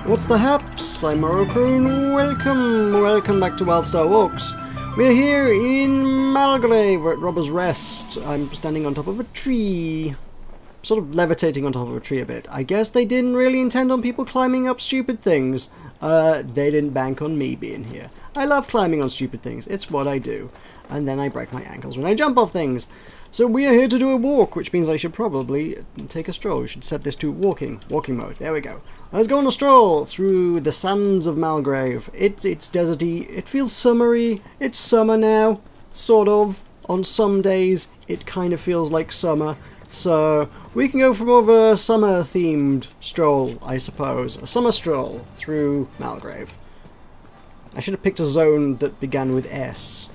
What's the haps? I'm Morocco. Welcome back to WildStar Walks. We're here in Malgrave, we're at Robber's Rest. I'm standing on top of a tree. Sort of levitating on top of a tree a bit. I guess they didn't really intend on people climbing up stupid things. They didn't bank on me being here. I love climbing on stupid things. It's what I do. And then I break my ankles when I jump off things. So we are here to do a walk, which means I should probably take a stroll. We should set this to walking mode. There we go. Let's go on a stroll through the sands of Malgrave. It's deserty. It feels summery. It's summer now, sort of. On some days, it kind of feels like summer. So we can go for more of a summer-themed stroll, I suppose. A summer stroll through Malgrave. I should have picked a zone that began with S,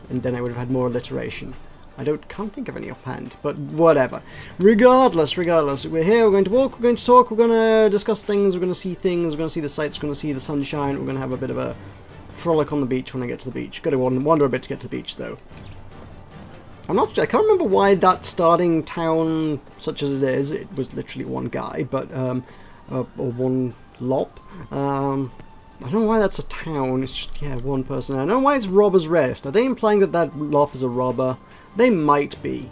and then I would have had more alliteration. I can't think of any offhand, but whatever. Regardless, we're here, we're going to walk, we're going to talk, we're going to discuss things, we're going to see things, we're going to see the sights, we're going to see the sunshine, we're going to have a bit of a frolic on the beach when I get to the beach. Got to wander a bit to get to the beach, though. I can't remember why that starting town, such as it is, it was literally one guy, but, or one lop. I don't know why that's a town, it's just, yeah, one person. I don't know why it's Robber's Rest. Are they implying that that lop is a robber? They might be.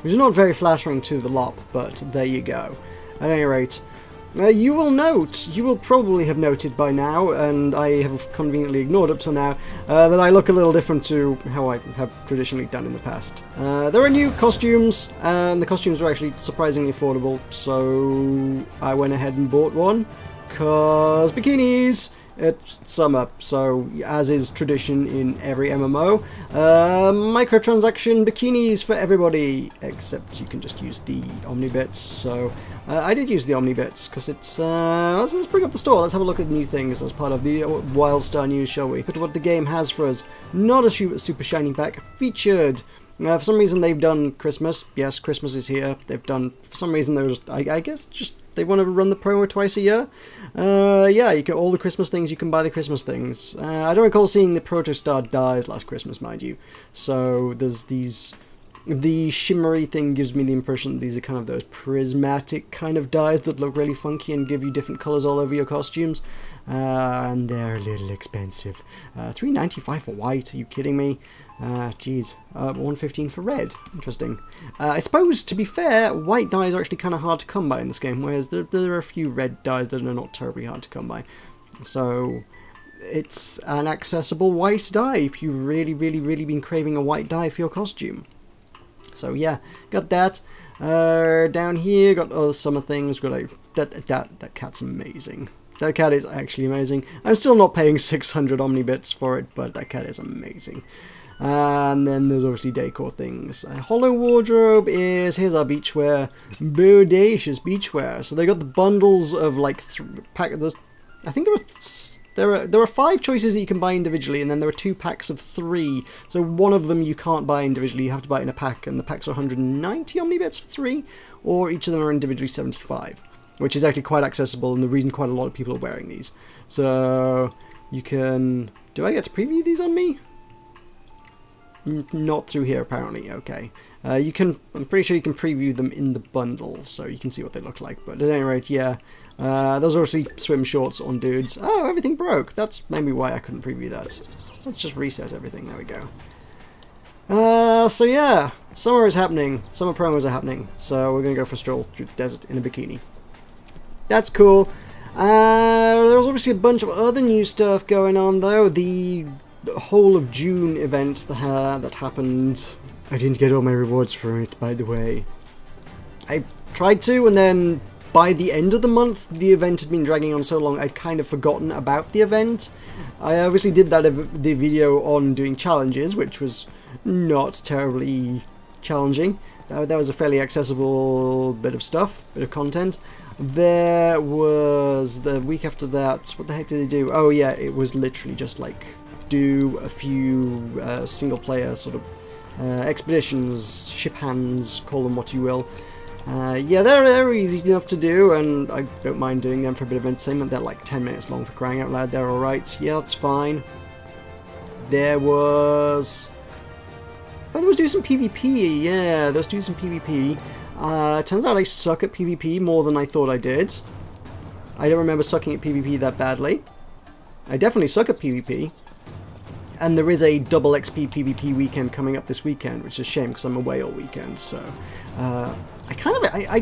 Which is not very flattering to the lop, but there you go. At any rate, you will probably have noted by now, and I have conveniently ignored up till now, that I look a little different to how I have traditionally done in the past. There are new costumes, and the costumes are actually surprisingly affordable, so I went ahead and bought one, cause bikinis! It's summer, so as is tradition in every MMO, microtransaction bikinis for everybody, except you can just use the Omnibits, so I did use the Omnibits, because it's, let's bring up the store, let's have a look at the new things as part of the WildStar news, shall we? Look at what the game has for us. Not a super shiny pack, featured. For some reason they've done Christmas. Yes, Christmas is here. They've done, for some reason there's, I guess, just they want to run the promo twice a year. Yeah, you get all the Christmas things, you can buy the Christmas things. I don't recall seeing the Protostar dies last Christmas, mind you. So there's these, the shimmery thing gives me the impression that these are kind of those prismatic kind of dyes that look really funky and give you different colours all over your costumes. And they're a little expensive. $3.95 for white, are you kidding me? Geez, $1.15 for red. Interesting. I suppose, to be fair, white dyes are actually kind of hard to come by in this game, whereas there are a few red dyes that are not terribly hard to come by. So, it's an accessible white dye if you've really been craving a white dye for your costume. So yeah, got that. Down here, got other summer things. Got that cat's amazing. That cat is actually amazing. I'm still not paying 600 Omnibits for it, but that cat is amazing. And then there's obviously decor things. Hollow Wardrobe is, here's our beachwear. Bodacious beachwear. So they got the bundles of like, I think there are 5 choices that you can buy individually, and then there are 2 packs of 3. So one of them you can't buy individually, you have to buy it in a pack, and the packs are 190 Omnibits for 3, or each of them are individually 75. Which is actually quite accessible, and the reason quite a lot of people are wearing these. So, you can... Do I get to preview these on me? Not through here, apparently. Okay. You can... I'm pretty sure you can preview them in the bundles, so you can see what they look like. But at any rate, yeah. Those are obviously swim shorts on dudes. Oh, everything broke. That's maybe why I couldn't preview that. Let's just reset everything. There we go. So yeah. Summer is happening. Summer promos are happening. So we're going to go for a stroll through the desert in a bikini. That's cool. There was obviously a bunch of other new stuff going on, though. The whole of June event that happened. I didn't get all my rewards for it, by the way. I tried to, and then by the end of the month, the event had been dragging on so long, I'd kind of forgotten about the event. I obviously did the video on doing challenges, which was not terribly challenging. That was a fairly accessible bit of stuff, bit of content. There was the week after that. What the heck did they do? Oh yeah, it was literally just like do a few single player sort of expeditions, ship hands, call them what you will. Yeah, they're easy enough to do, and I don't mind doing them for a bit of entertainment. They're like 10 minutes long, for crying out loud. They're alright. Yeah, that's fine. There was... Oh, there was doing some PvP. Yeah, there was doing some PvP. Turns out I suck at PvP more than I thought I did. I don't remember sucking at PvP that badly. I definitely suck at PvP. And there is a double XP PvP weekend coming up this weekend, which is a shame because I'm away all weekend. So I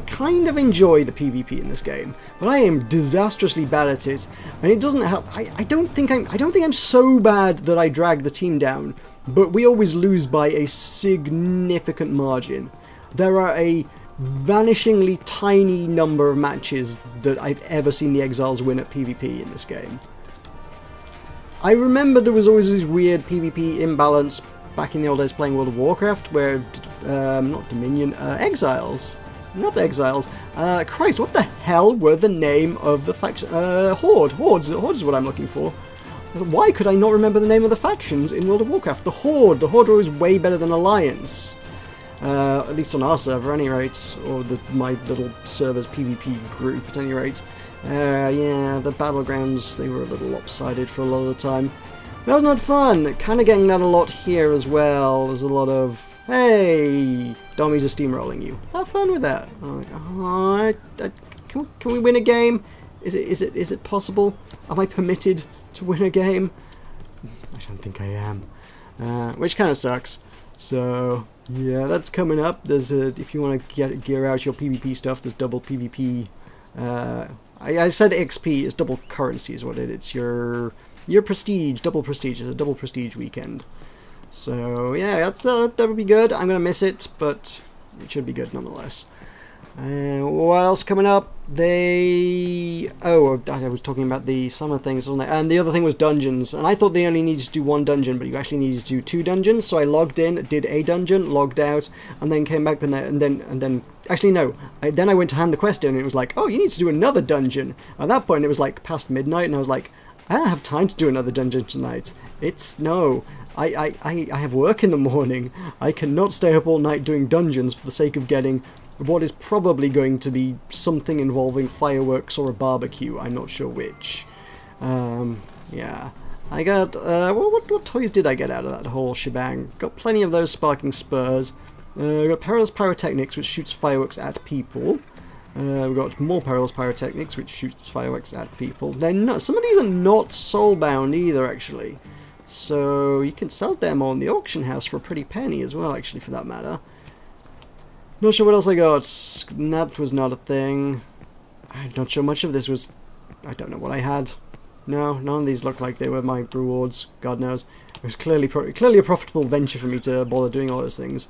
kind of enjoy the PvP in this game, but I am disastrously bad at it, and it doesn't help. I don't think I'm so bad that I drag the team down, but we always lose by a significant margin. There are a vanishingly tiny number of matches that I've ever seen the Exiles win at PvP in this game. I remember there was always this weird PvP imbalance back in the old days playing World of Warcraft, where, not Dominion, Exiles. Not Exiles. Christ, what the hell were the name of the faction? Horde. Horde is what I'm looking for. Why could I not remember the name of the factions in World of Warcraft? The Horde. The Horde are always way better than Alliance. At least on our server, at any rate. Or my little server's PvP group, at any rate. Yeah, the battlegrounds, they were a little lopsided for a lot of the time. That was not fun. Kind of getting that a lot here as well. There's a lot of, hey, dummies are steamrolling you. Have fun with that. I'm like, oh, can we win a game? Is it possible? Am I permitted to win a game? I don't think I am. Which kind of sucks. So yeah, that's coming up. There's if you want to gear out your PvP stuff, there's double PvP. I said XP, it's double currency is what it is. It's your prestige, double prestige. It's a double prestige weekend. So yeah, that'll be good. I'm gonna miss it, but it should be good nonetheless. What else coming up? I was talking about the summer things, wasn't I? And the other thing was dungeons. And I thought they only needed to do one dungeon, but you actually needed to do 2 dungeons. So I logged in, did a dungeon, logged out, and then came back and then actually no. Then I went to hand the quest in, and it was like, oh, you need to do another dungeon. At that point, it was like past midnight, and I was like, I don't have time to do another dungeon tonight. I have work in the morning. I cannot stay up all night doing dungeons for the sake of getting what is probably going to be something involving fireworks or a barbecue. I'm not sure which. Yeah. I got, what toys did I get out of that whole shebang? Got plenty of those sparking spurs. Got Perilous Pyrotechnics, which shoots fireworks at people. We've got more Perilous Pyrotechnics, which shoots fireworks at people. Some of these are not soulbound either, actually. So you can sell them on the auction house for a pretty penny as well, actually, for that matter. Not sure what else I got. That was not a thing. I'm not sure much of this was... I don't know what I had. No, none of these looked like they were my rewards. God knows. It was clearly a profitable venture for me to bother doing all those things.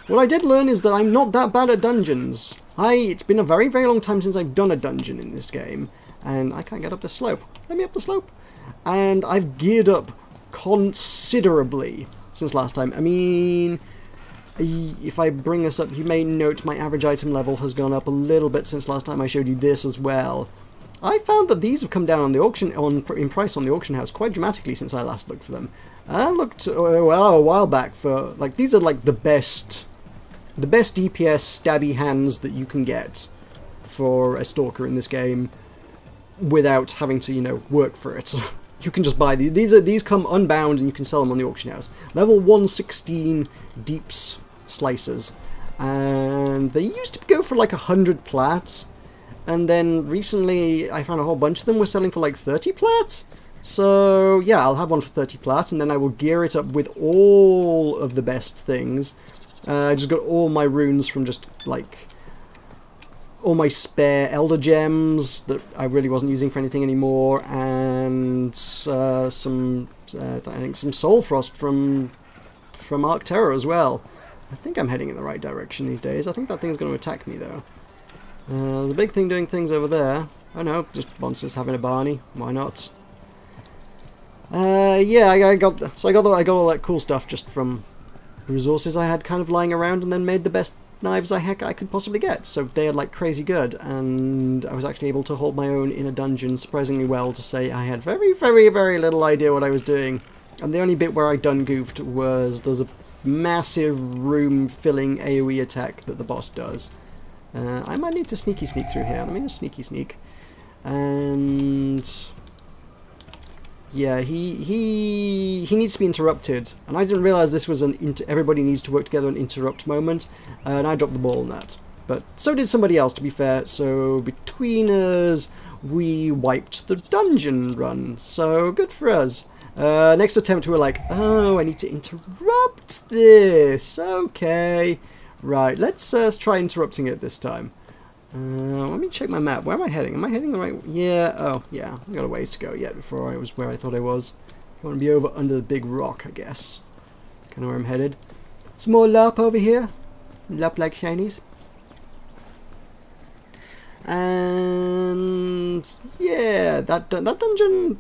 What I did learn is that I'm not that bad at dungeons. It's been a very, very long time since I've done a dungeon in this game. And I can't get up the slope. Let me up the slope. And I've geared up considerably since last time. I mean... If I bring this up, you may note my average item level has gone up a little bit since last time I showed you this as well. I found that these have come down on the auction in price on the auction house quite dramatically since I last looked for them. I looked a while back for these are like the best DPS stabby hands that you can get for a stalker in this game without having to work for it. You can just buy these. These come unbound and you can sell them on the auction house. Level 116 deeps slicers, and they used to go for like 100 plats, and then recently I found a whole bunch of them were selling for like 30 plats. So yeah, I'll have one for 30 plats, and then I will gear it up with all of the best things. I just got all my runes from just like all my spare elder gems that I really wasn't using for anything anymore, and I think some soul frost from Arc Terror as well. I think I'm heading in the right direction these days. I think that thing's going to attack me though. There's a big thing doing things over there. Oh no, just monsters having a Barney. Why not? Yeah, I got all that cool stuff just from resources I had kind of lying around, and then made the best knives I could possibly get. So they are like crazy good, and I was actually able to hold my own in a dungeon surprisingly well to say I had very, very, very little idea what I was doing. And the only bit where I done goofed was there's a massive room-filling AoE attack that the boss does. I might need to sneak through here. Let me just sneak. And yeah, he needs to be interrupted. And I didn't realise this was everybody needs to work together and interrupt moment. And I dropped the ball on that. But so did somebody else, to be fair. So between us, we wiped the dungeon run. So good for us. Next attempt we were like, oh, I need to interrupt this. Okay. Right, let's try interrupting it this time. Let me check my map. Where am I heading? Am I heading the right... Yeah, oh, yeah. I've got a ways to go yet before I was where I thought I was. I want to be over under the big rock, I guess. Kind of where I'm headed. Some more LARP over here. LARP like shinies. And yeah, that dungeon,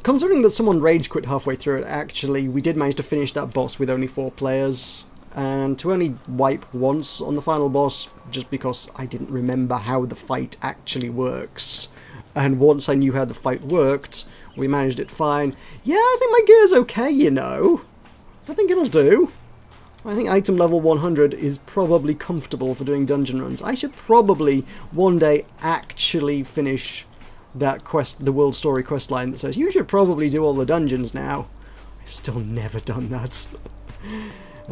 considering that someone rage quit halfway through it, actually, we did manage to finish that boss with only 4 players. And to only wipe once on the final boss, just because I didn't remember how the fight actually works. And once I knew how the fight worked, we managed it fine. Yeah, I think my gear's okay, you know. I think it'll do. I think item level 100 is probably comfortable for doing dungeon runs. I should probably one day actually finish that quest, the World Story quest line that says, you should probably do all the dungeons now. I've still never done that.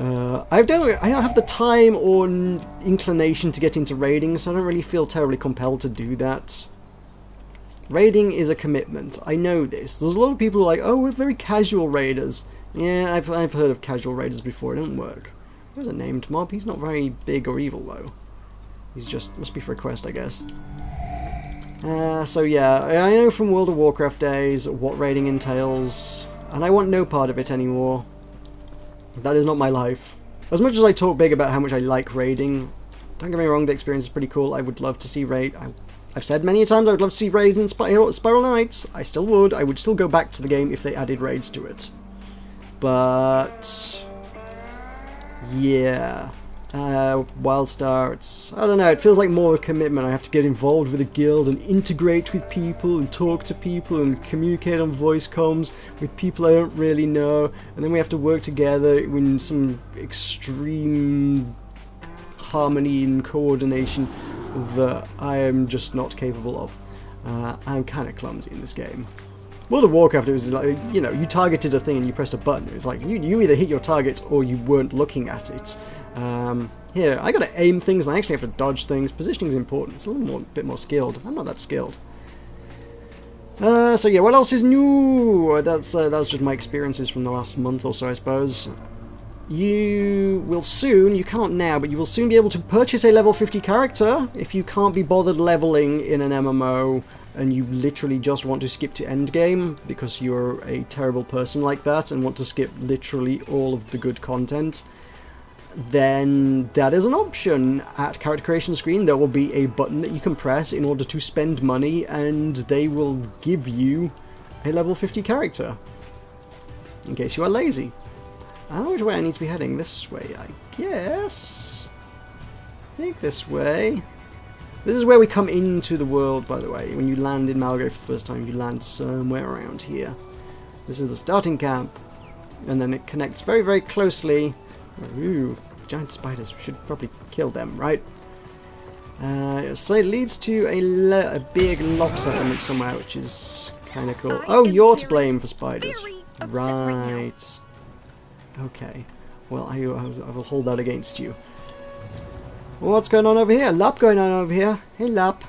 I don't have the time or inclination to get into raiding, so I don't really feel terribly compelled to do that. Raiding is a commitment. I know this. There's a lot of people who are like, oh, we're very casual raiders. Yeah, I've heard of casual raiders before. It doesn't work. There's a named mob. He's not very big or evil, though. He's just... must be for a quest, I guess. So yeah, I know from World of Warcraft days what raiding entails, and I want no part of it anymore. That is not my life. As much as I talk big about how much I like raiding, don't get me wrong, the experience is pretty cool. I would love to see raid... I've said many a times I would love to see raids in Spiral Knights. I still would. I would still go back to the game if they added raids to it. But... yeah. WildStar, it's... I don't know, it feels like more a commitment. I have to get involved with a guild and integrate with people and talk to people and communicate on voice comms with people I don't really know, and then we have to work together in some extreme harmony and coordination that I am just not capable of. I'm kind of clumsy in this game. World of Warcraft, it was like, you know, you targeted a thing and you pressed a button. It was like, you either hit your target or you weren't looking at it. Here, I gotta aim things, and I actually have to dodge things. Positioning is important. It's a little bit more skilled. I'm not that skilled. So yeah, what else is new? That's just my experiences from the last month or so, I suppose. You will soon, you can't now, but you will soon be able to purchase a level 50 character if you can't be bothered leveling in an MMO and you literally just want to skip to endgame because you're a terrible person like that and want to skip literally all of the good content. Then that is an option. At character creation screen there will be a button that you can press in order to spend money, and they will give you a level 50 character in case you are lazy. I don't know which way I need to be heading. This way, I guess. I think this way. This is where we come into the world, by the way. When you land in Malgrave for the first time, you land somewhere around here. This is the starting camp, and then it connects very, very closely. Ooh, giant spiders. We should probably kill them, right? So it leads to a big lob settlement somewhere, which is kind of cool. Oh, you're to blame for spiders. Right. Okay. Well, I will hold that against you. What's going on over here? Lap going on over here. Hey, Lap.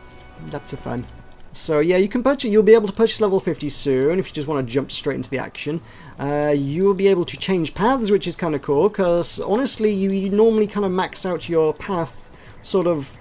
Laps are fun. So yeah, you'll be able to purchase level 50 soon if you just want to jump straight into the action. You'll be able to change paths, which is kind of cool, because honestly, you normally kind of max out your path, sort of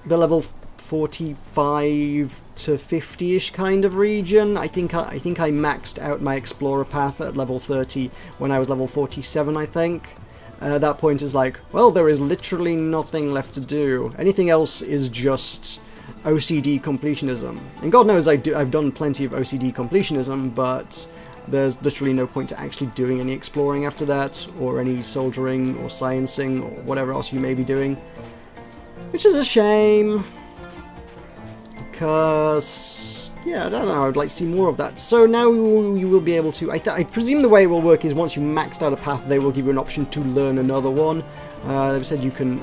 the level 45 to 50-ish kind of region. I think I maxed out my explorer path at level 30 when I was level 47, I think. At that point is like, well, there is literally nothing left to do. Anything else is just OCD completionism. And God knows I've done plenty of OCD completionism, but there's literally no point to actually doing any exploring after that, or any soldiering or sciencing or whatever else you may be doing. Which is a shame. Because, yeah, I don't know, I'd like to see more of that. So now you will be able to, I presume the way it will work is once you maxed out a path, they will give you an option to learn another one. They've said you can,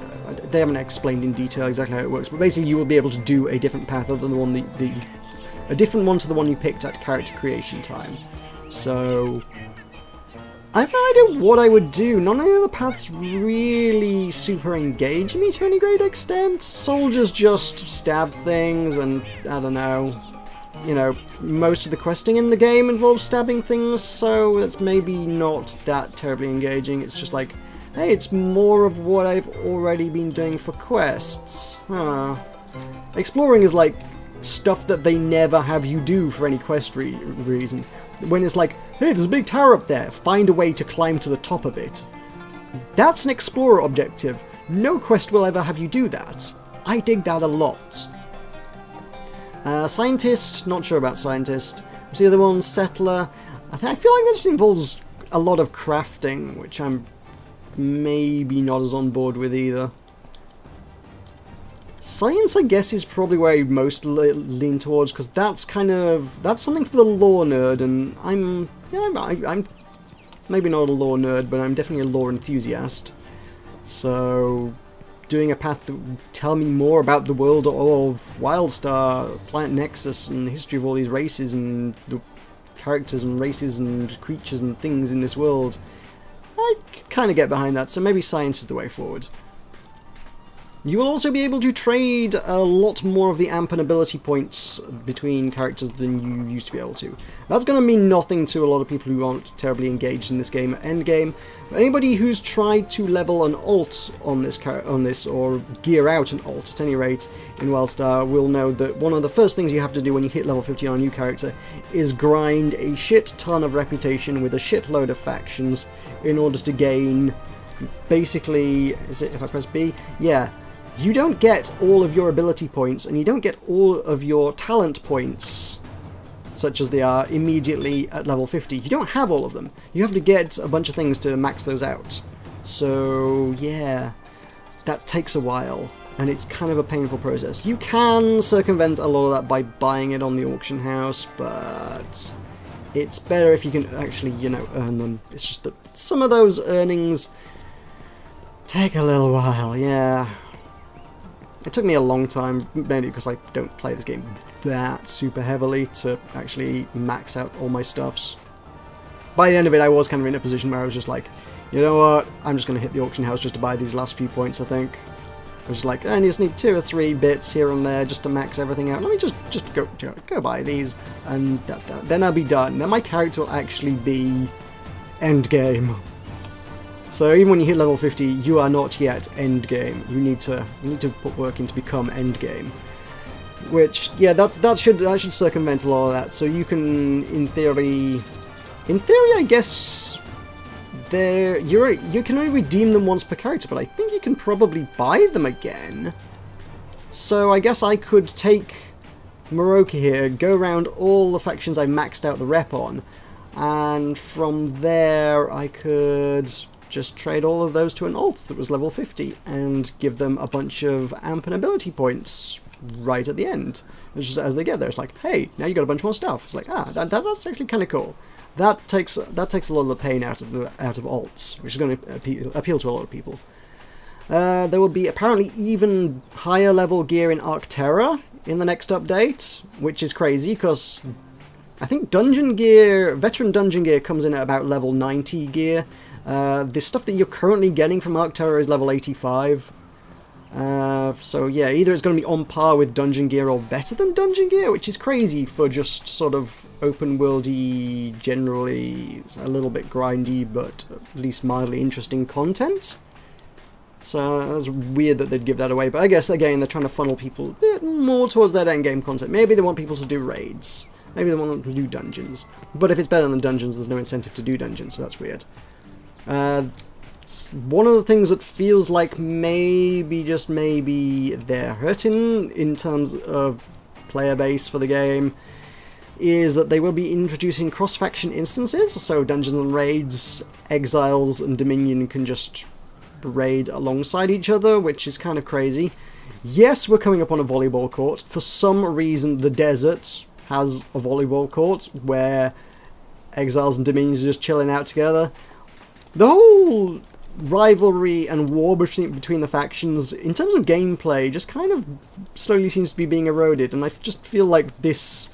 they haven't explained in detail exactly how it works, but basically you will be able to do a different path other than the one, a different one to the one you picked at character creation time. So, I have no idea what I would do. None of the other paths really super engage me to any great extent. Soldiers just stab things and, I don't know. you know, most of the questing in the game involves stabbing things, so it's maybe not that terribly engaging. It's just like, hey, it's more of what I've already been doing for quests. Huh. Exploring is like stuff that they never have you do for any quest reason. When it's like, hey, there's a big tower up there, find a way to climb to the top of it. That's an explorer objective. No quest will ever have you do that. I dig that a lot. Scientist, not sure about scientist. What's the other one? Settler. I feel like that just involves a lot of crafting, which I'm maybe not as on board with either. Science, I guess, is probably where I most lean towards, because that's something for the lore nerd, and I'm maybe not a lore nerd, but I'm definitely a lore enthusiast. So, doing a path that would tell me more about the world of WildStar, Planet Nexus, and the history of all these races, and the characters and races and creatures and things in this world, I kind of get behind that, so maybe science is the way forward. You will also be able to trade a lot more of the amp and ability points between characters than you used to be able to. That's going to mean nothing to a lot of people who aren't terribly engaged in this game at endgame. But anybody who's tried to level an alt on this, or gear out an alt at any rate, in WildStar will know that one of the first things you have to do when you hit level 50 on a new character is grind a shit ton of reputation with a shitload of factions in order to gain, basically, is it if I press B? Yeah. You don't get all of your ability points, and you don't get all of your talent points, such as they are, immediately at level 50. You don't have all of them. You have to get a bunch of things to max those out. So, yeah, that takes a while, and it's kind of a painful process. You can circumvent a lot of that by buying it on the auction house, but it's better if you can actually, you know, earn them. It's just that some of those earnings take a little while, yeah. It took me a long time, mainly because I don't play this game that super heavily, to actually max out all my stuffs. By the end of it, I was kind of in a position where I was just like, you know what, I'm just going to hit the auction house just to buy these last few points, I think. I was like, I just need 2 or 3 bits here and there just to max everything out. Let me just go buy these, and then I'll be done. Then my character will actually be endgame. So even when you hit level 50, you are not yet endgame. You need to put work in to become endgame. Which, yeah, that should circumvent a lot of that. So you can, in theory, I guess you can only redeem them once per character, but I think you can probably buy them again. So I guess I could take Moroka here, go around all the factions I maxed out the rep on, and from there I could just trade all of those to an alt that was level 50 and give them a bunch of amp and ability points right at the end. Just as they get there, it's like, hey, now you got a bunch more stuff. It's like, that's actually kind of cool. That takes a lot of the pain out of alts, which is going to appeal to a lot of people. There will be apparently even higher level gear in Arcterra in the next update, which is crazy because I think veteran dungeon gear comes in at about level 90 gear. The stuff that you're currently getting from Arcterra is level 85. So yeah, either it's going to be on par with dungeon gear or better than dungeon gear, which is crazy for just sort of open worldy, generally a little bit grindy, but at least mildly interesting content. So that's weird that they'd give that away, but I guess again they're trying to funnel people a bit more towards that endgame content. Maybe they want people to do raids. Maybe they want them to do dungeons. But if it's better than dungeons, there's no incentive to do dungeons, so that's weird. One of the things that feels like maybe, just maybe, they're hurting in terms of player base for the game is that they will be introducing cross-faction instances, so dungeons and raids, exiles and Dominion can just raid alongside each other, which is kind of crazy. Yes, we're coming up on a volleyball court. For some reason, the desert has a volleyball court where exiles and Dominions are just chilling out together. The whole rivalry and war between the factions, in terms of gameplay, just kind of slowly seems to be being eroded, and I just feel like this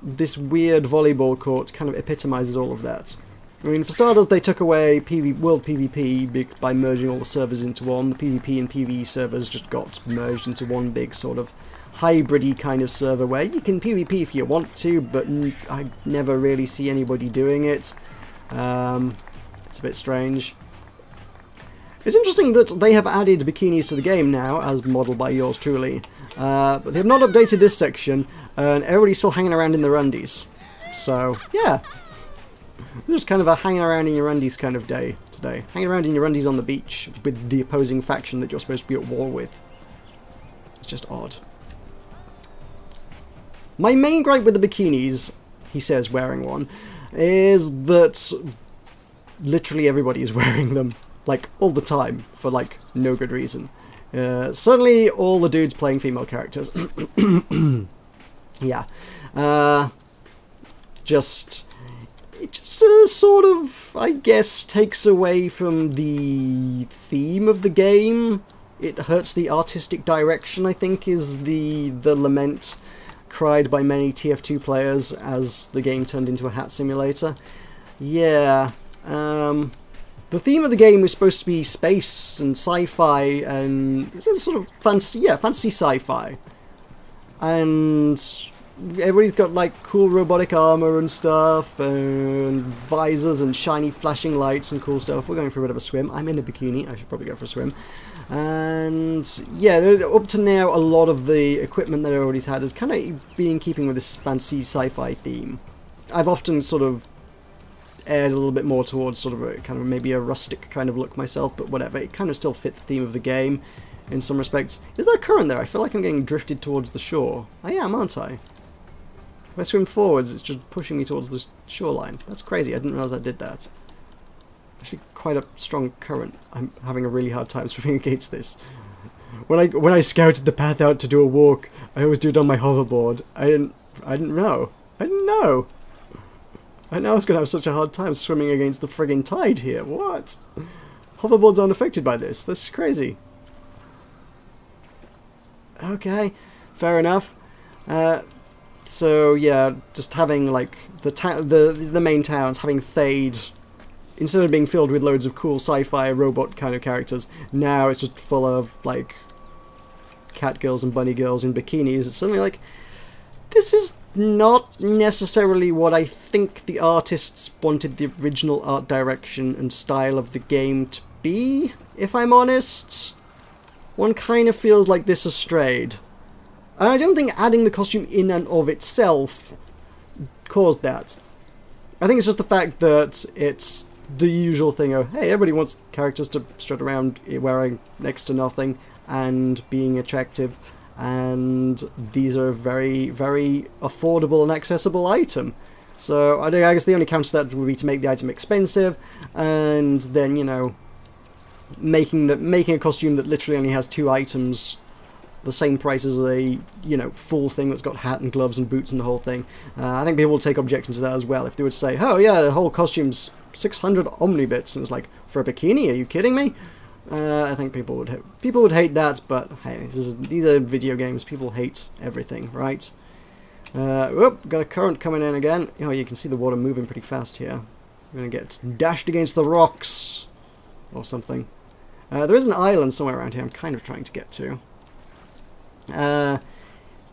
weird volleyball court kind of epitomizes all of that. I mean, for starters, they took away World PvP by merging all the servers into one. The PvP and PvE servers just got merged into one big sort of hybrid-y kind of server where you can PvP if you want to, but I never really see anybody doing it. It's a bit strange. It's interesting that they have added bikinis to the game now, as modelled by yours truly, but they have not updated this section, and everybody's still hanging around in their undies. So, yeah. Just kind of a hanging around in your undies kind of day today. Hanging around in your undies on the beach with the opposing faction that you're supposed to be at war with. It's just odd. My main gripe with the bikinis, he says wearing one, is that literally everybody is wearing them, like, all the time, for, like, no good reason. Certainly all the dudes playing female characters. Yeah. It just sort of, I guess, takes away from the theme of the game. It hurts the artistic direction, I think, is the lament cried by many TF2 players as the game turned into a hat simulator. Yeah, the theme of the game was supposed to be space and sci-fi and sort of fantasy, yeah, fantasy sci-fi. And everybody's got like cool robotic armor and stuff, and visors and shiny flashing lights and cool stuff. We're going for a bit of a swim. I'm in a bikini. I should probably go for a swim. And yeah, up to now, a lot of the equipment that everybody's had has kind of been in keeping with this fantasy sci-fi theme. I've often sort of aired a little bit more towards sort of a kind of maybe a rustic kind of look myself, but whatever. It kind of still fit the theme of the game in some respects. Is there a current there? I feel like I'm getting drifted towards the shore. I am, aren't I? If I swim forwards, it's just pushing me towards the shoreline. That's crazy. I didn't realize I did that. Actually, quite a strong current. I'm having a really hard time swimming against this. When I scouted the path out to do a walk, I always do it on my hoverboard. I didn't know. I didn't know. I know I was going to have such a hard time swimming against the frigging tide here. What? Hoverboards aren't affected by this. This is crazy. Okay, fair enough. So yeah, just having like the main towns having Thade, instead of being filled with loads of cool sci-fi robot kind of characters, now it's just full of like cat girls and bunny girls in bikinis. It's suddenly like, this is not necessarily what I think the artists wanted the original art direction and style of the game to be, if I'm honest. One kind of feels like this has strayed. And I don't think adding the costume in and of itself caused that. I think it's just the fact that it's the usual thing of, hey, everybody wants characters to strut around wearing next to nothing and being attractive, and these are a very, very affordable and accessible item. So I guess the only counter to that would be to make the item expensive, and then, you know, making a costume that literally only has 2 items the same price as a, you know, full thing that's got hat and gloves and boots and the whole thing. I think people will take objection to that as well if they would say, oh yeah, the whole costume's 600 omnibits, and it's like, for a bikini, are you kidding me? I think people would hate that, but hey, these are video games. People hate everything, right? Whoop, got a current coming in again. Oh, you can see the water moving pretty fast here. I'm gonna get dashed against the rocks or something. There is an island somewhere around here I'm kind of trying to get to.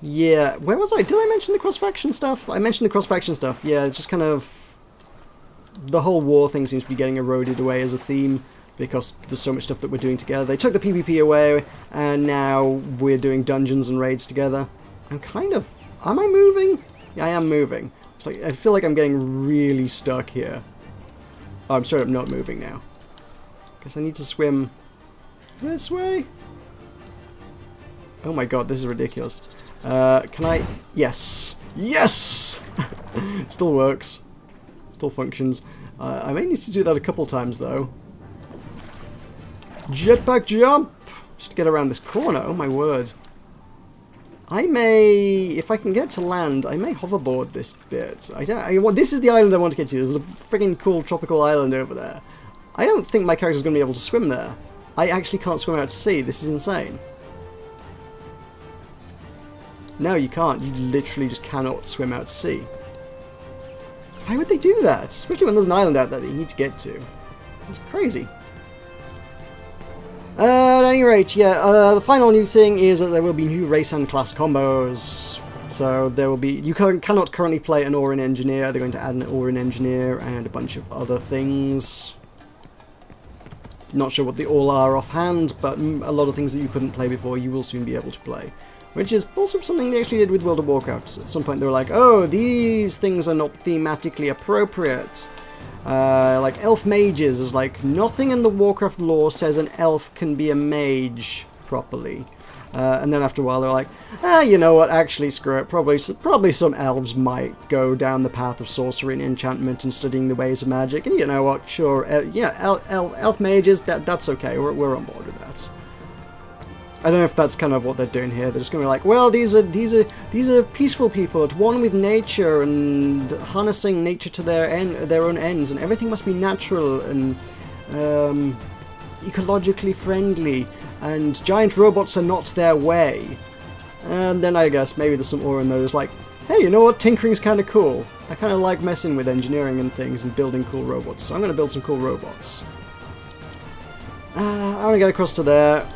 Yeah, where was I? Did I mention the cross-faction stuff? I mentioned the cross-faction stuff. Yeah, it's just kind of, the whole war thing seems to be getting eroded away as a theme, because there's so much stuff that we're doing together. They took the PvP away, and now we're doing dungeons and raids together. I'm kind of... Am I moving? Yeah, I am moving. It's like, I feel like I'm getting really stuck here. Oh, I'm straight up not moving now. Guess I need to swim this way? Oh my god, this is ridiculous. Can I... Yes! Yes! Still works. Still functions. I may need to do that a couple times, though. Jetpack jump! Just to get around this corner. Oh my word. I may... If I can get to land, I may hoverboard this bit. This is the island I want to get to. There's a friggin' cool tropical island over there. I don't think my character's going to be able to swim there. I actually can't swim out to sea. This is insane. No, you can't. You literally just cannot swim out to sea. Why would they do that? Especially when there's an island out there that you need to get to. It's crazy. At any rate, yeah, the final new thing is that there will be new race and class combos. So there will be, you cannot currently play an Orin Engineer. They're going to add an Orin Engineer and a bunch of other things. Not sure what they all are offhand, but a lot of things that you couldn't play before you will soon be able to play. Which is also something they actually did with World of Warcraft. At some point they were like, oh, these things are not thematically appropriate. Like elf mages is like, nothing in the Warcraft lore says an elf can be a mage properly. And then after a while they're like, you know what, actually screw it, probably some elves might go down the path of sorcery and enchantment and studying the ways of magic, and you know what, sure, yeah, elf mages, that's okay, we're on board with that. I don't know if that's kind of what they're doing here. They're just going to be like, well, these are peaceful people at one with nature and harnessing nature to their own ends, and everything must be natural and ecologically friendly, and giant robots are not their way. And then I guess maybe there's some aura in there that's like, hey, you know what, tinkering's kind of cool. I kind of like messing with engineering and things and building cool robots, so I'm going to build some cool robots. I want to get across to there.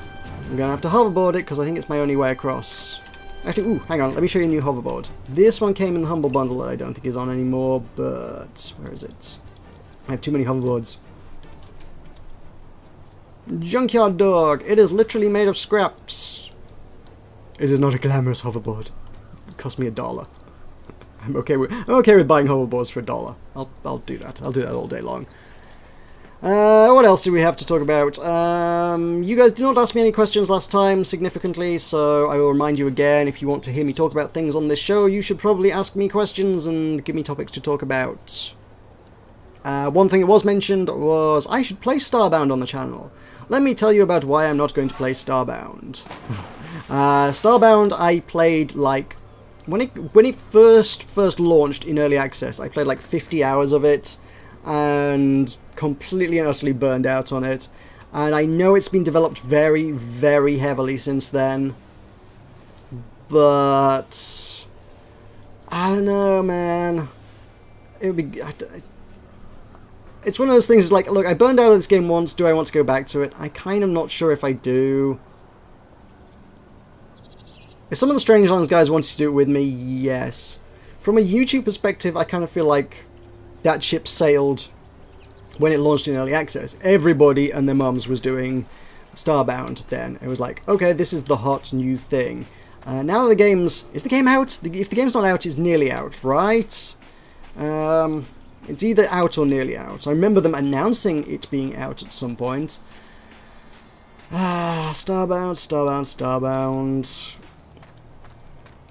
I'm going to have to hoverboard it because I think it's my only way across. Actually, ooh, hang on, let me show you a new hoverboard. This one came in the Humble Bundle that I don't think is on anymore, but where is it? I have too many hoverboards. Junkyard Dog. It is literally made of scraps. It is not a glamorous hoverboard. It cost me $1. I'm okay with buying hoverboards for $1. I'll do that. I'll do that all day long. What else do we have to talk about? You guys did not ask me any questions last time, significantly, so I will remind you again, if you want to hear me talk about things on this show, you should probably ask me questions and give me topics to talk about. One thing that was mentioned was I should play Starbound on the channel. Let me tell you about why I'm not going to play Starbound. Starbound I played like... When it first launched in early access, I played like 50 hours of it, and completely and utterly burned out on it. And I know it's been developed very, very heavily since then. But... I don't know, man. It would be... It's one of those things, like, look, I burned out of this game once, do I want to go back to it? I kind of not sure if I do. If some of the Strangelands guys wanted to do it with me, yes. From a YouTube perspective, I kind of feel like that ship sailed when it launched in early access. Everybody and their mums was doing Starbound then. It was like, okay, this is the hot new thing. Now the game's... Is the game out? If the game's not out, it's nearly out, right? It's either out or nearly out. I remember them announcing it being out at some point. Starbound.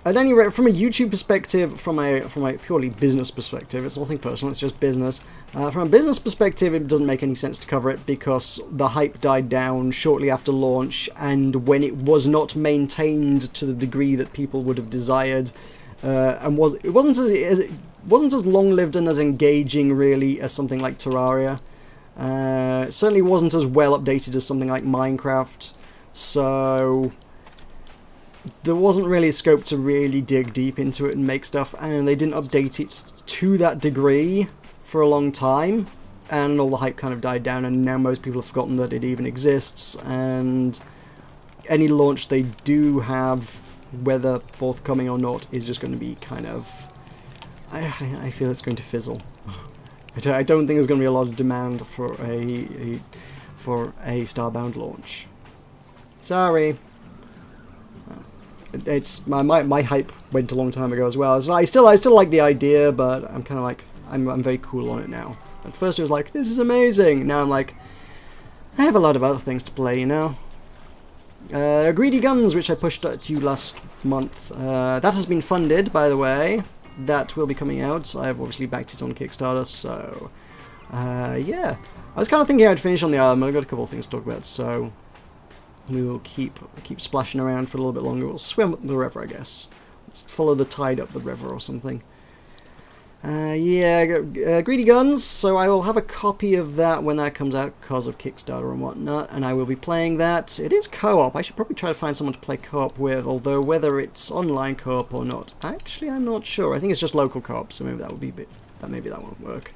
At any rate, from a YouTube perspective, from a purely business perspective, it's nothing personal, it's just business. From a business perspective, it doesn't make any sense to cover it because the hype died down shortly after launch, and when it was not maintained to the degree that people would have desired, and it wasn't as long-lived and as engaging, really, as something like Terraria. It certainly wasn't as well updated as something like Minecraft, so there wasn't really a scope to really dig deep into it and make stuff, and they didn't update it to that degree for a long time, and all the hype kind of died down, and now most people have forgotten that it even exists, and any launch they do have, whether forthcoming or not, is just going to be kind of... I feel it's going to fizzle. I don't think there's going to be a lot of demand for a Starbound launch. Sorry. It's my hype went a long time ago as well. So I still like the idea, but I'm kind of like I'm very cool on it now. At first it was like, this is amazing. Now I'm like, I have a lot of other things to play, you know. Greedy Guns, which I pushed at you last month. That has been funded, by the way. That will be coming out. I've obviously backed it on Kickstarter, so yeah. I was kind of thinking I'd finish on the island, but I've got a couple of things to talk about, so we will keep splashing around for a little bit longer. We'll swim up the river, I guess. Let's follow the tide up the river or something. Yeah, Greedy Guns, so I will have a copy of that when that comes out because of Kickstarter and whatnot, and I will be playing that. It is co-op. I should probably try to find someone to play co-op with, although whether it's online co-op or not, actually I'm not sure. I think it's just local co-op, so maybe that would be maybe that won't work.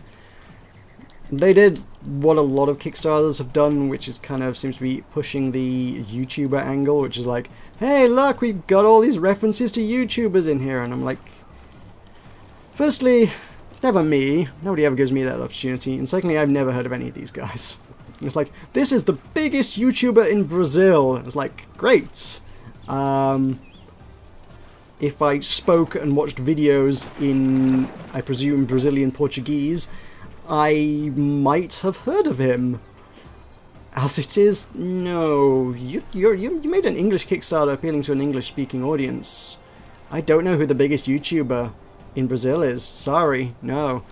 They did what a lot of Kickstarters have done, which is kind of seems to be pushing the YouTuber angle, which is like, hey, look, we've got all these references to YouTubers in here. And I'm like, firstly, it's never me. Nobody ever gives me that opportunity. And secondly, I've never heard of any of these guys. It's like, this is the biggest YouTuber in Brazil. It's like, great. If I spoke and watched videos in, I presume, Brazilian Portuguese, I might have heard of him. As it is, no. You made an English Kickstarter appealing to an English-speaking audience. I don't know who the biggest YouTuber in Brazil is. Sorry, no.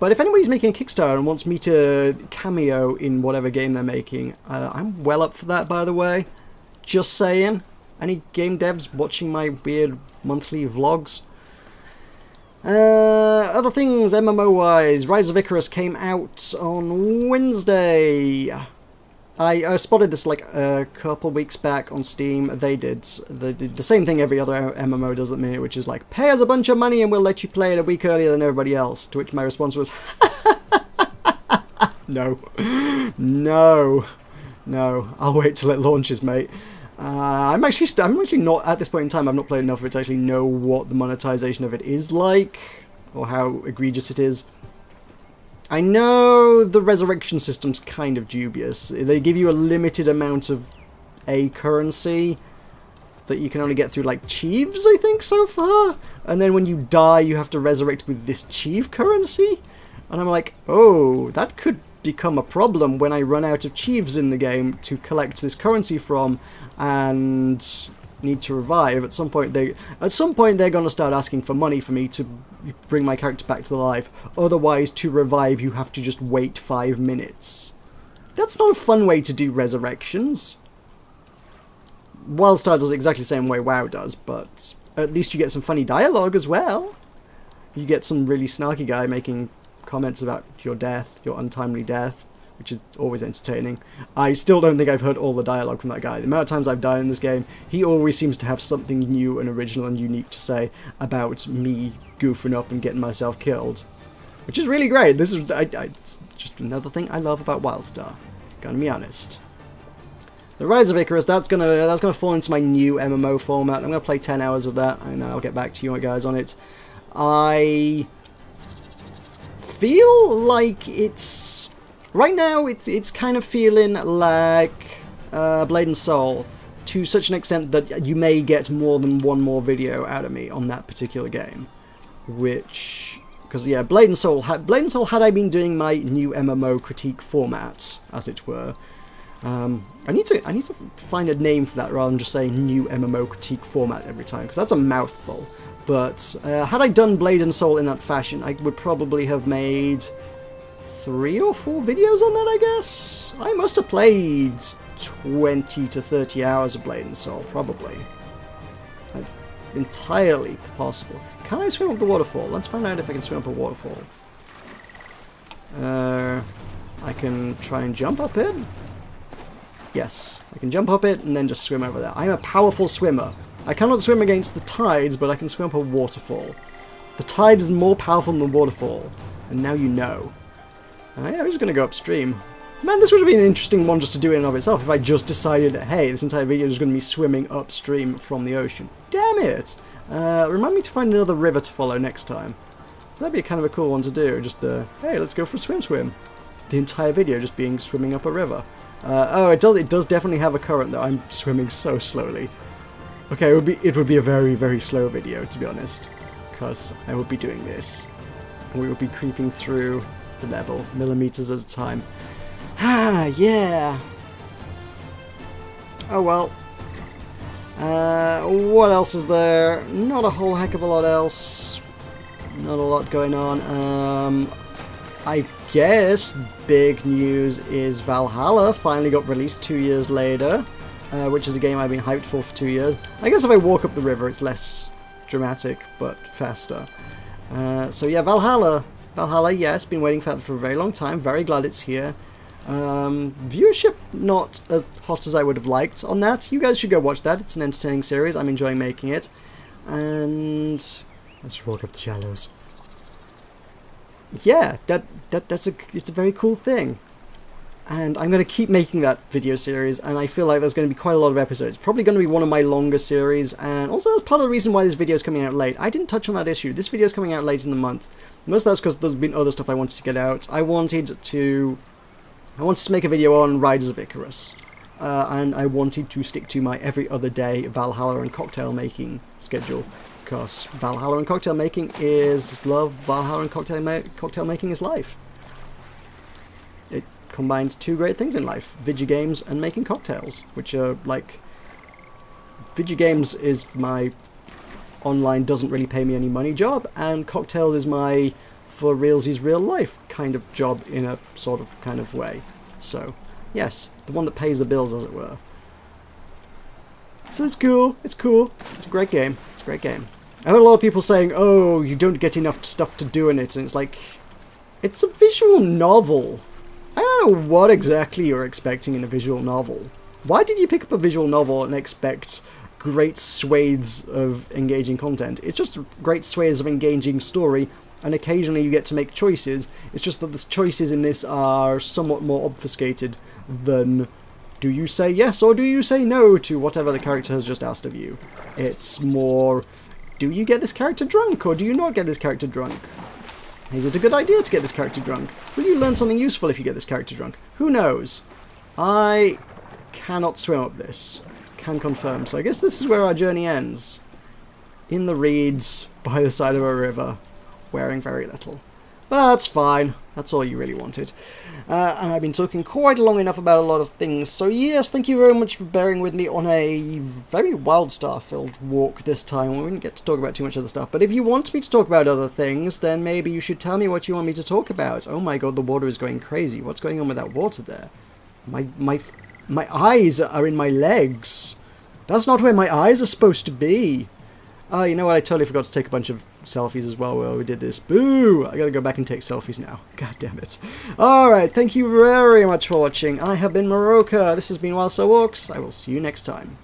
But if anybody's making a Kickstarter and wants me to cameo in whatever game they're making, I'm well up for that, by the way. Just saying. Any game devs watching my weird monthly vlogs? Other things, MMO-wise, Rise of Icarus came out on Wednesday. I spotted this like a couple weeks back on Steam. They did the same thing every other MMO does at the minute, which is like, pay us a bunch of money and we'll let you play it a week earlier than everybody else. To which my response was, no, no, no, I'll wait till it launches, mate. I'm actually not, at this point in time, I've not played enough of it to actually know what the monetization of it is like, or how egregious it is. I know the resurrection system's kind of dubious. They give you a limited amount of A currency that you can only get through, like, Chiefs, I think, so far. And then when you die, you have to resurrect with this Chief currency. And I'm like, oh, that could become a problem when I run out of Chiefs in the game to collect this currency from and need to revive. At some point they're going to start asking for money for me to bring my character back to life. Otherwise, to revive, you have to just wait 5 minutes. That's not a fun way to do resurrections. WildStar does it exactly the same way WoW does, but at least you get some funny dialogue as well. You get some really snarky guy making comments about your death, your untimely death, which is always entertaining. I still don't think I've heard all the dialogue from that guy. The amount of times I've died in this game, he always seems to have something new and original and unique to say about me goofing up and getting myself killed, which is really great. This is it's just another thing I love about WildStar. Gonna be honest. The Rise of Icarus, that's gonna fall into my new MMO format. I'm gonna play 10 hours of that, and I'll get back to you guys on it. I feel like it's right now. It's kind of feeling like Blade and Soul, to such an extent that you may get more than one more video out of me on that particular game. Which, because yeah, Blade and Soul had I been doing my new MMO critique format, as it were. I need to find a name for that rather than just saying new MMO critique format every time, because that's a mouthful. But had I done Blade and Soul in that fashion, I would probably have made 3 or 4 videos on that, I guess. I must have played 20 to 30 hours of Blade and Soul, probably. Entirely possible. Can I swim up the waterfall? Let's find out if I can swim up a waterfall. I can try and jump up it. Yes, I can jump up it and then just swim over there. I'm a powerful swimmer. I cannot swim against the tides, but I can swim up a waterfall. The tide is more powerful than the waterfall, and now you know. I'm just going to go upstream. Man, this would have been an interesting one just to do in and of itself if I just decided, hey, this entire video is going to be swimming upstream from the ocean. Damn it! Remind me to find another river to follow next time. That'd be kind of a cool one to do, just hey, let's go for a swim. The entire video just being swimming up a river. Oh, it does definitely have a current though. I'm swimming so slowly. Okay, it would be a very, very slow video, to be honest, because I would be doing this. And we would be creeping through the level, millimeters at a time. Ah, yeah. Oh well. What else is there? Not a whole heck of a lot else. Not a lot going on. I guess big news is Valhalla finally got released 2 years later, which is a game I've been hyped for 2 years. I guess if I walk up the river it's less dramatic, but faster. So yeah, Valhalla, yes, been waiting for that for a very long time. Very glad it's here. Viewership not as hot as I would have liked on that. You guys should go watch that. It's an entertaining series. I'm enjoying making it. And let's walk up the shallows. yeah, it's a very cool thing. And I'm going to keep making that video series, and I feel like there's going to be quite a lot of episodes. Probably going to be one of my longer series, and also that's part of the reason why this video is coming out late. I didn't touch on that issue. This video is coming out late in the month. Most of that's because there's been other stuff I wanted to get out. I wanted to make a video on Riders of Icarus, and I wanted to stick to my every other day Valhalla and cocktail making schedule, because Valhalla and cocktail making is love, Valhalla and cocktail making is life. It combines two great things in life: video games and making cocktails, which are like, video games is my online doesn't really pay me any money job, and cocktail is my for realsies real life kind of job in a sort of kind of way. So yes, the one that pays the bills, as it were. So it's cool, it's cool, it's a great game, it's a great game. I heard a lot of people saying, oh, you don't get enough stuff to do in it, and it's like, it's a visual novel. I don't know what exactly you're expecting in a visual novel. Why did you pick up a visual novel and expect great swathes of engaging content? It's just great swathes of engaging story, and occasionally you get to make choices. It's just that the choices in this are somewhat more obfuscated than do you say yes or do you say no to whatever the character has just asked of you. It's more, do you get this character drunk or do you not get this character drunk? Is it a good idea to get this character drunk? Will you learn something useful if you get this character drunk? Who knows? I cannot swim up this. Can confirm. So I guess this is where our journey ends. In the reeds, by the side of a river, wearing very little. But that's fine. That's all you really wanted. And I've been talking quite long enough about a lot of things. So yes, thank you very much for bearing with me on a very WildStar-filled walk this time. We didn't get to talk about too much other stuff. But if you want me to talk about other things, then maybe you should tell me what you want me to talk about. Oh my god, the water is going crazy. What's going on with that water there? My eyes are in my legs. That's not where my eyes are supposed to be. Oh, you know what? I totally forgot to take a bunch of selfies as well while we did this. Boo! I gotta go back and take selfies now. God damn it. Alright, thank you very much for watching. I have been Moroka. This has been WildStar Walks. I will see you next time.